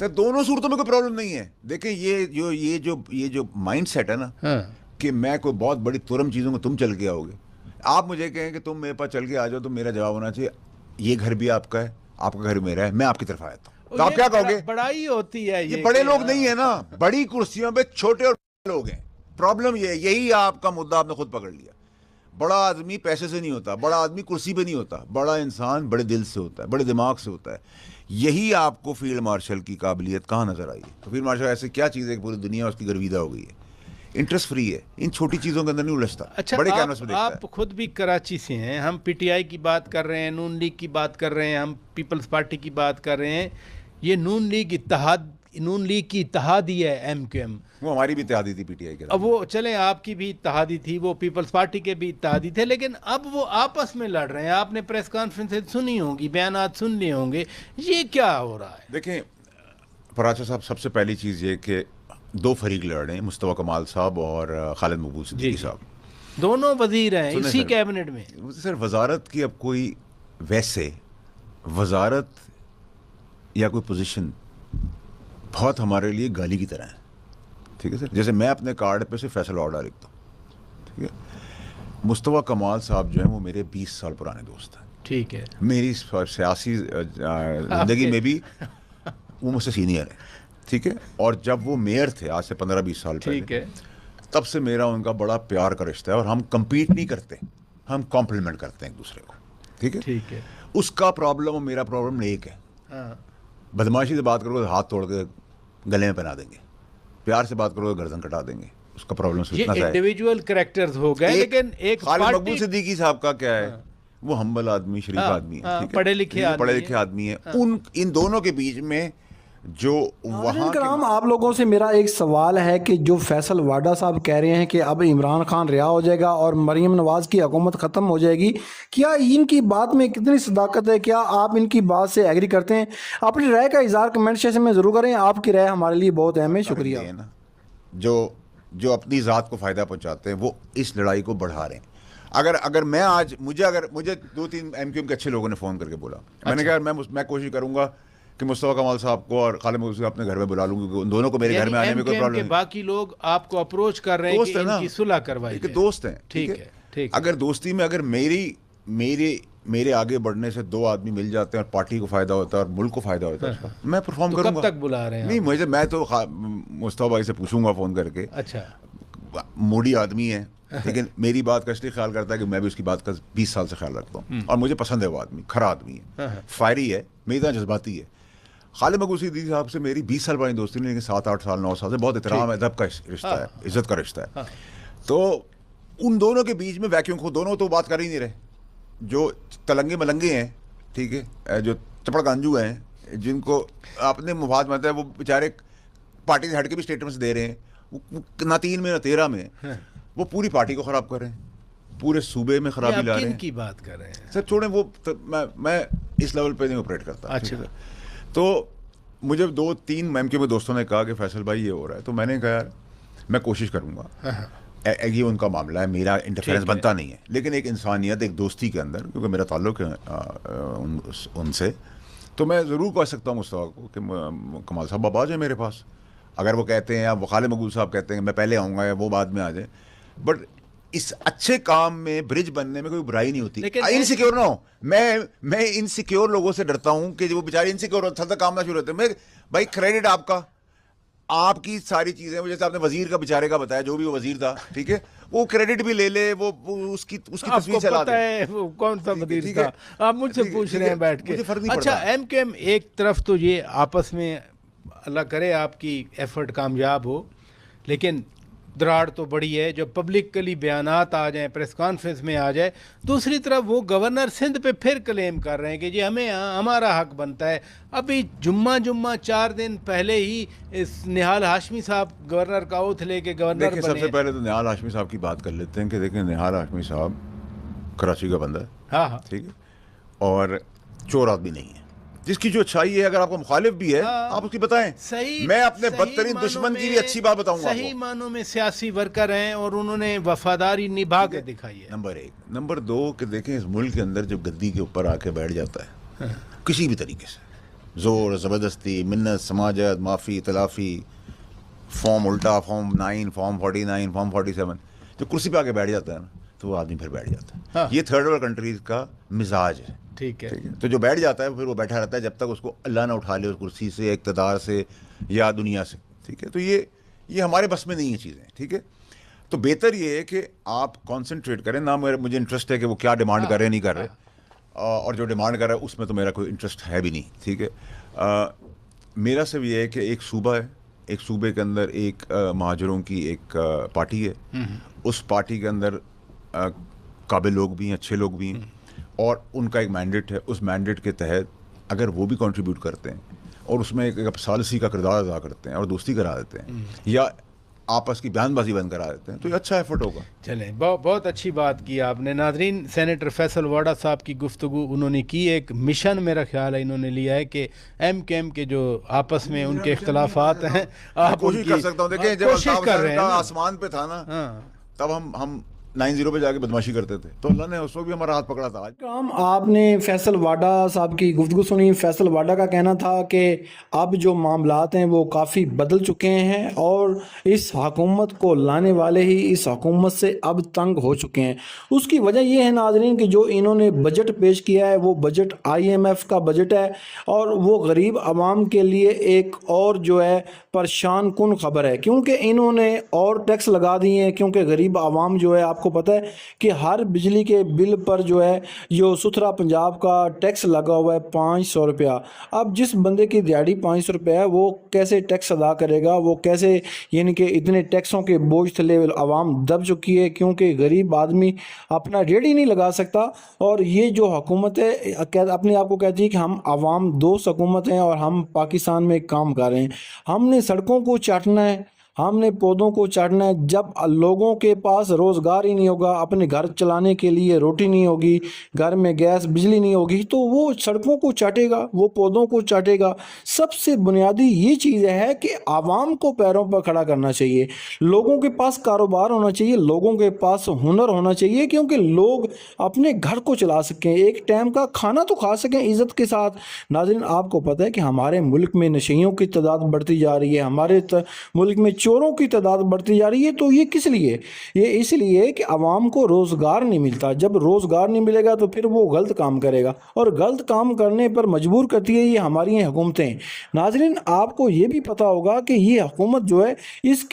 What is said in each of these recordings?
سر دونوں صورتوں میں کوئی پرابلم نہیں ہے. دیکھیں یہ جو مائنڈ سیٹ ہے نا کہ میں کوئی بہت بڑی ترم چیزوں کو تم چل کے آؤ گے. آپ مجھے کہیں کہ تم میرے پاس چل کے آ جاؤ تو میرا جواب ہونا چاہیے یہ گھر بھی آپ کا ہے, آپ کا گھر میرا ہے, میں آپ کی طرف آیا ہوں. تو آپ کیا کہو گے؟ بڑائی ہوتی ہے یہ بڑے لوگ نہیں ہیں نا, بڑی کرسیوں پہ چھوٹے اور لوگ ہیں. پرابلم یہ ہے, یہی آپ کا مدعا آپ نے خود پکڑ لیا. بڑا آدمی پیسے سے نہیں ہوتا, بڑا آدمی کرسی پہ نہیں ہوتا, بڑا انسان بڑے دل سے ہوتا ہے, بڑے دماغ سے ہوتا ہے. یہی آپ کو فیلڈ مارشل کی قابلیت کہاں نظر آئی ہے؟ فیلڈ مارشل ایسے کیا چیز ہے کہ پوری دنیا اس کی گرویدہ ہو گئی ہے. انٹرسٹ فری ہے, ان چھوٹی چیزوں کے اندر نہیں الجھتا. اچھا بڑے کینوس میں دیکھتا ہے. آپ خود بھی کراچی سے ہیں, ہم پی ٹی آئی کی بات کر رہے ہیں, نون لیگ کی بات کر رہے ہیں, ہم پیپلز پارٹی کی بات کر رہے ہیں. یہ نون لیگ کی اتحادی ہے ایم کیو ایم. وہ ہماری بھی اتحادی تھی پی ٹی آئی کے. اب وہ چلیں آپ کی بھی اتحادی تھی, وہ پیپلز پارٹی کے بھی اتحادی تھے, لیکن اب وہ آپس میں لڑ رہے ہیں. آپ نے پریس کانفرنس سنی ہوں گی, بیانات سن لیے ہوں گے, یہ کیا ہو رہا ہے؟ دیکھیں پراچا صاحب, سب سے پہلی چیز یہ کہ دو فریق لڑ رہے ہیں, مصطفیٰ کمال صاحب اور خالد مقبول صدیقی صاحب. دونوں وزیر ہیں اسی کیبنٹ میں. سر وزارت کی اب کوئی ویسے وزارت یا کوئی پوزیشن بہت ہمارے لیے گالی کی طرح ہے. ٹھیک ہے سر, جیسے میں اپنے کارڈ پہ صرف فیصل آرڈر لکھتا ہوں. ٹھیک ہے, مصطفیٰ کمال صاحب جو ہیں وہ میرے 20 سال پرانے دوست ہیں. ٹھیک ہے, میری سیاسی زندگی میں بھی وہ مجھ سے سینئر ہے. ٹھیک ہے, اور جب وہ میئر تھے آج سے 15-20 سال پہلے, تب سے میرا ان کا بڑا پیار کا رشتہ ہے. اور ہم کمپیٹ نہیں کرتے, ہم کمپلیمنٹ کرتے ہیں ایک دوسرے کو. ٹھیک ہے, اس کا پرابلم اور میرا پرابلم ایک ہے. بدماشی سے بات کرو تو ہاتھ توڑ کے گلے میں پہنا دیں گے, پیار سے بات کرو تو گردن کٹا دیں گے. اس کا پرابلم اتنا یہ انڈیویجول کریکٹرز ہو گئے. لیکن ایک خالد مقبول صدیقی صاحب کا کیا ہے, وہ ہمبل آدمی, شریف آدمی ہے, پڑھے لکھے آدمی ہے. ان دونوں کے بیچ میں جو وہاں کرام, آپ لوگوں سے میرا ایک سوال ہے کہ جو فیصل واڈا صاحب کہہ رہے ہیں کہ اب عمران خان رہا ہو جائے گا اور مریم نواز کی حکومت ختم ہو جائے گی, کیا ان کی بات میں کتنی صداقت ہے؟ کیا آپ ان کی بات سے ایگری کرتے ہیں؟ اپنی رائے کا اظہار کمنٹ سیکشن میں ضرور کریں. آپ کی رائے ہمارے لیے بہت اہم ہے. شکریہ. جو اپنی ذات کو فائدہ پہنچاتے ہیں وہ اس لڑائی کو بڑھا رہے ہیں. اگر میں آج مجھے 2-3 ایم کیو ایم کے اچھے لوگوں نے فون کر کے بولا, میں نے کہا میں کوشش کروں گا کہ مصطفیٰ کمال صاحب کو اور خالد مقبول صاحب اپنے گھر میں بلا لوں, کیونکہ ان دونوں کو میرے گھر میں آنے میں کوئی پرابلم نہیں. باقی لوگ آپ کو اپروچ کر رہے ہیں کہ ان کی صلح کروائی جائے. دوست ہیں. ٹھیک ہے, اگر دوستی میں اگر میرے آگے بڑھنے سے 2 آدمی مل جاتے ہیں اور پارٹی کو فائدہ ہوتا ہے اور ملک کو فائدہ ہوتا ہے, میں پرفارم کروں گا. کب تک بلا رہے ہیں؟ نہیں, میں تو مصطفیٰ بھائی سے پوچھوں گا فون کر کے. اچھا, موڈی آدمی ہے لیکن میری بات کا اس لیے خیال کرتا ہے کہ میں بھی اس کی بات کا 20 سال سے خیال رکھتا ہوں, اور مجھے پسند ہے وہ آدمی. کھرا آدمی ہے, فائری ہے, میری طرح جذباتی ہے. خالد مقبول صدیقی صاحب سے میری 20 سال پرانی دوستی نہیں, لیکن 7-8 سال 9 سال سے بہت احترام ادب کا رشتہ ہے, عزت کا رشتہ ہے. تو ان دونوں کے بیچ میں ویکیوم کو دونوں تو بات کر ہی نہیں رہے. جو تلنگے ملنگے ہیں, ٹھیک ہے, جو چپڑ گانجو ہیں, جن کو اپنے مفاد مت ہے, وہ بیچارے پارٹی سے ہٹ کے بھی اسٹیٹمنٹس دے رہے ہیں, نہ 3 میں نہ 13 میں, وہ پوری پارٹی کو خراب کر رہے ہیں, پورے صوبے میں خرابی لا رہے ہیں. کی بات کر رہے ہیں سر چھوڑیں, وہ میں اس لیول پہ نہیں آپریٹ کرتا. اچھا, تو مجھے 2-3 ایم کیو میں دوستوں نے کہا کہ فیصل بھائی یہ ہو رہا ہے, تو میں نے کہا یار میں کوشش کروں گا. یہ ان کا معاملہ ہے, میرا انٹرفیئرنس بنتا نہیں ہے, لیکن ایک انسانیت, ایک دوستی کے اندر, کیونکہ میرا تعلق ہے ان سے, تو میں ضرور کہہ سکتا ہوں مصطفیٰ کو کہ کمال صاحب آپ آ جائیں میرے پاس. اگر وہ کہتے ہیں, یا خالد مقبول صاحب کہتے ہیں کہ میں پہلے آؤں گا, یا وہ بعد میں آ جائیں, بٹ اس اچھے کام میں برج بننے میں کوئی برائی نہیں ہوتی. انسیکیور نہ ہو, میں انسیکیور لوگوں سے ڈرتا ہوں کہ وہ بیچارے انسیکیور ہوتا تھا کام نہ شروع ہوتے. میں بھائی کریڈٹ آپ کا, آپ کی ساری چیزیں, جیسے آپ نے وزیر کا بیچارے کا بتایا, جو بھی وہ وزیر تھا, ٹھیک ہے, وہ کریڈٹ بھی لے لے, وہ اس کی تصویر چلا دے. وہ کون سا وزیر تھا, آپ مجھ سے پوچھ رہے ہیں بیٹھ کے. اچھا, ایم کیو ایم ایک طرف تو یہ آپس میں اللہ کرے آپ کی ایفرٹ کامیاب ہو, لیکن دراڑ تو بڑی ہے جو پبلکلی بیانات آ جائیں, پریس کانفرنس میں آ جائے. دوسری طرف وہ گورنر سندھ پہ پھر کلیم کر رہے ہیں کہ جی ہمارا حق بنتا ہے. ابھی جمعہ 4 دن پہلے ہی اس نہال ہاشمی صاحب گورنر کا اوتھ لے کے گورنر بنے. سب سے پہلے تو نہال ہاشمی صاحب کی بات کر لیتے ہیں کہ دیکھیں, نہال ہاشمی صاحب کراچی کا بندہ ہے, ہاں ٹھیک ہے, اور چور آدمی نہیں ہے. جس کی جو اچھائی ہے, اگر آپ کو مخالف بھی ہے آپ اس کی بتائیں. میں اپنے بدترین دشمن کی بھی اچھی بات بتاؤں گا. صحیح معنوں میں سیاسی ورکر ہیں اور انہوں نے وفاداری نبھا کے دکھائی ہے. نمبر 1. نمبر 2 کہ دیکھیں, اس ملک کے اندر جب گدی کے اوپر آ کے بیٹھ جاتا ہے کسی بھی طریقے سے, زور زبردستی منت سماجت معافی تلافی فارم الٹا فارم 9 فارم 49 فارم 47 جو کرسی پہ آ کے بیٹھ جاتا ہے نا تو وہ آدمی پھر بیٹھ جاتا ہے. ہاں. یہ تھرڈ ورلڈ کنٹریز کا مزاج ہے. ٹھیک ہے. تو جو بیٹھ جاتا ہے پھر وہ بیٹھا رہتا ہے جب تک اس کو اللہ نہ اٹھا لے اس کرسی سے, اقتدار سے یا دنیا سے. ٹھیک ہے, تو یہ ہمارے بس میں نہیں ہیں چیزیں. ٹھیک ہے, تو بہتر یہ ہے کہ آپ کانسنٹریٹ کریں. نہ مجھے انٹرسٹ ہے کہ وہ کیا ڈیمانڈ کر رہے ہیں نہیں کر رہے, اور جو ڈیمانڈ کر رہا ہے اس میں تو میرا کوئی انٹرسٹ ہے بھی نہیں. ٹھیک ہے, میرا صرف یہ ہے کہ ایک صوبہ ہے, ایک صوبے کے اندر ایک مہاجروں کی ایک پارٹی ہے, اس پارٹی کے اندر قابل لوگ بھی ہیں, اچھے لوگ بھی ہیں, اور ان کا ایک مینڈیٹ ہے. اس مینڈیٹ کے تحت اگر وہ بھی کنٹریبیوٹ کرتے ہیں اور اس میں ایک ثالثی کا کردار ادا کرتے ہیں اور دوستی کرا دیتے ہیں یا آپس کی بیان بازی بند کرا دیتے ہیں تو یہ اچھا ایفرٹ ہوگا. چلیں, بہت اچھی بات کی آپ نے. ناظرین, سینیٹر فیصل واڈا صاحب کی گفتگو انہوں نے کی. ایک مشن میرا خیال ہے انہوں نے لیا ہے کہ ایم کے ایم کے جو آپس میں ان کے اختلافات ہیں آپ کوشش کر سکتا ہوں. دیکھیں جب کوشش کر رہے ہیں آسمان پہ تھا نا تب ہم 9-0 پہ جا کے بدماشی کرتے تھے تو اللہ نے اس وقت بھی ہمارا ہاتھ پکڑا تھا. آپ نے فیصل واڈا صاحب کی گفتگو سنی. فیصل واڈا کا کہنا تھا کہ اب جو معاملات ہیں وہ کافی بدل چکے ہیں اور اس حکومت کو لانے والے ہی اس حکومت سے اب تنگ ہو چکے ہیں. اس کی وجہ یہ ہے ناظرین کہ جو انہوں نے بجٹ پیش کیا ہے وہ بجٹ IMF کا بجٹ ہے اور وہ غریب عوام کے لیے ایک اور جو ہے پریشان کن خبر ہے, کیونکہ انہوں نے اور ٹیکس لگا دیے ہیں. کیونکہ غریب عوام جو ہے, آپ کو پتہ ہے کہ ہر بجلی کے بل پر جو ہے جو ستھرا پنجاب کا ٹیکس لگا ہوا ہے 500 روپیہ. اب جس بندے کی دیہڑی 500 روپیہ ہے وہ کیسے ٹیکس ادا کرے گا, وہ کیسے, یعنی کہ اتنے ٹیکسوں کے بوجھ تلے عوام دب چکی ہے کیونکہ غریب آدمی اپنا ریٹ ہی نہیں لگا سکتا. اور یہ جو حکومت ہے اپنے آپ کو کہتی ہے کہ ہم عوام دوست حکومت ہیں اور ہم پاکستان میں کام کر رہے ہیں. ہم نے سڑکوں کو چاٹنا ہے, ہم نے پودوں کو چاٹنا ہے. جب لوگوں کے پاس روزگار ہی نہیں ہوگا, اپنے گھر چلانے کے لیے روٹی نہیں ہوگی, گھر میں گیس بجلی نہیں ہوگی, تو وہ سڑکوں کو چاٹے گا, وہ پودوں کو چاٹے گا. سب سے بنیادی یہ چیز ہے کہ عوام کو پیروں پر کھڑا کرنا چاہیے, لوگوں کے پاس کاروبار ہونا چاہیے, لوگوں کے پاس ہنر ہونا چاہیے, کیونکہ لوگ اپنے گھر کو چلا سکیں, ایک ٹائم کا کھانا تو کھا سکیں عزت کے ساتھ. ناظرین, آپ کو پتہ ہے کہ ہمارے ملک میں نشیوں کی تعداد بڑھتی جا رہی ہے, ہمارے ملک میں چوروں کی تعداد بڑھتی جا رہی ہے. تو یہ کس لیے؟ یہ اس لیے کہ عوام کو روزگار نہیں ملتا. جب روزگار نہیں ملے گا تو پھر وہ غلط کام کرے گا, اور غلط کام کرنے پر مجبور کرتی ہے یہ ہماری حکومتیں. ناظرین, آپ کو یہ بھی پتا ہوگا کہ یہ حکومت جو ہے اس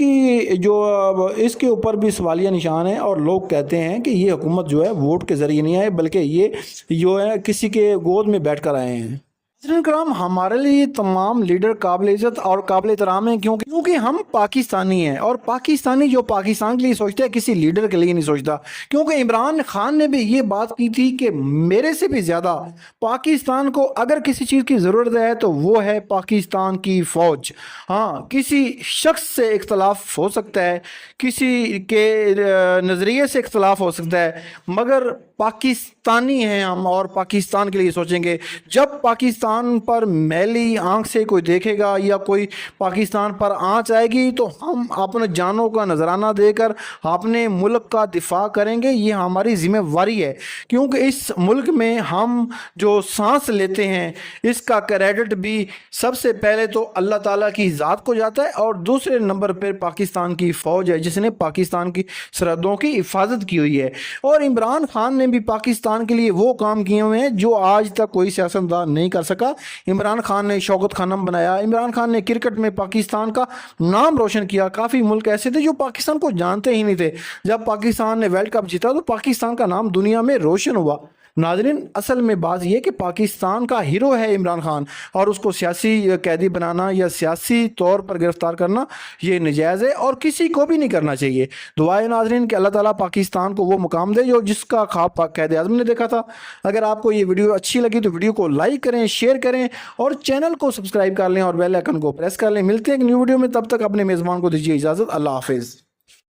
کے اوپر بھی سوالیہ نشان ہے, اور لوگ کہتے ہیں کہ یہ حکومت جو ہے ووٹ کے ذریعے نہیں آئے بلکہ یہ جو ہے کسی کے گود میں بیٹھ کر آئے ہیں. حضرات کرام, ہمارے لیے تمام لیڈر قابل عزت اور قابل احترام ہیں کیونکہ ہم پاکستانی ہیں, اور پاکستانی جو پاکستان کے لیے سوچتا ہے کسی لیڈر کے لیے نہیں سوچتا. کیونکہ عمران خان نے بھی یہ بات کی تھی کہ میرے سے بھی زیادہ پاکستان کو اگر کسی چیز کی ضرورت ہے تو وہ ہے پاکستان کی فوج. ہاں, کسی شخص سے اختلاف ہو سکتا ہے, کسی کے نظریے سے اختلاف ہو سکتا ہے, مگر پاکستانی ہیں ہم اور پاکستان کے لیے سوچیں گے. جب پاکستان پر میلی آنکھ سے کوئی دیکھے گا یا کوئی پاکستان پر آنچ آئے گی تو ہم اپنے جانوں کا نذرانہ دے کر اپنے ملک کا دفاع کریں گے. یہ ہماری ذمہ داری ہے, کیونکہ اس ملک میں ہم جو سانس لیتے ہیں اس کا کریڈٹ بھی سب سے پہلے تو اللہ تعالیٰ کی ذات کو جاتا ہے, اور دوسرے نمبر پر پاکستان کی فوج ہے جس نے پاکستان کی سرحدوں کی حفاظت کی ہوئی ہے. اور عمران خان نے بھی پاکستان کے لیے وہ کام کیے ہوئے ہیں جو آج تک کوئی سیاستدان نہیں کر سکا. عمران خان نے شوکت خانم بنایا, عمران خان نے کرکٹ میں پاکستان کا نام روشن کیا. کافی ملک ایسے تھے جو پاکستان کو جانتے ہی نہیں تھے, جب پاکستان نے ورلڈ کپ جیتا تو پاکستان کا نام دنیا میں روشن ہوا. ناظرین, اصل میں بات یہ کہ پاکستان کا ہیرو ہے عمران خان, اور اس کو سیاسی قیدی بنانا یا سیاسی طور پر گرفتار کرنا یہ نجائز ہے اور کسی کو بھی نہیں کرنا چاہیے. دعائیں ناظرین کہ اللہ تعالیٰ پاکستان کو وہ مقام دے جو جس کا خواب قائد اعظم نے دیکھا تھا. اگر آپ کو یہ ویڈیو اچھی لگی تو ویڈیو کو لائک کریں, شیئر کریں اور چینل کو سبسکرائب کر لیں اور بیل آئیکن کو پریس کر لیں. ملتے ہیں ایک نیو ویڈیو میں, تب تک اپنے میزبان کو دیجیے اجازت. اللہ حافظ.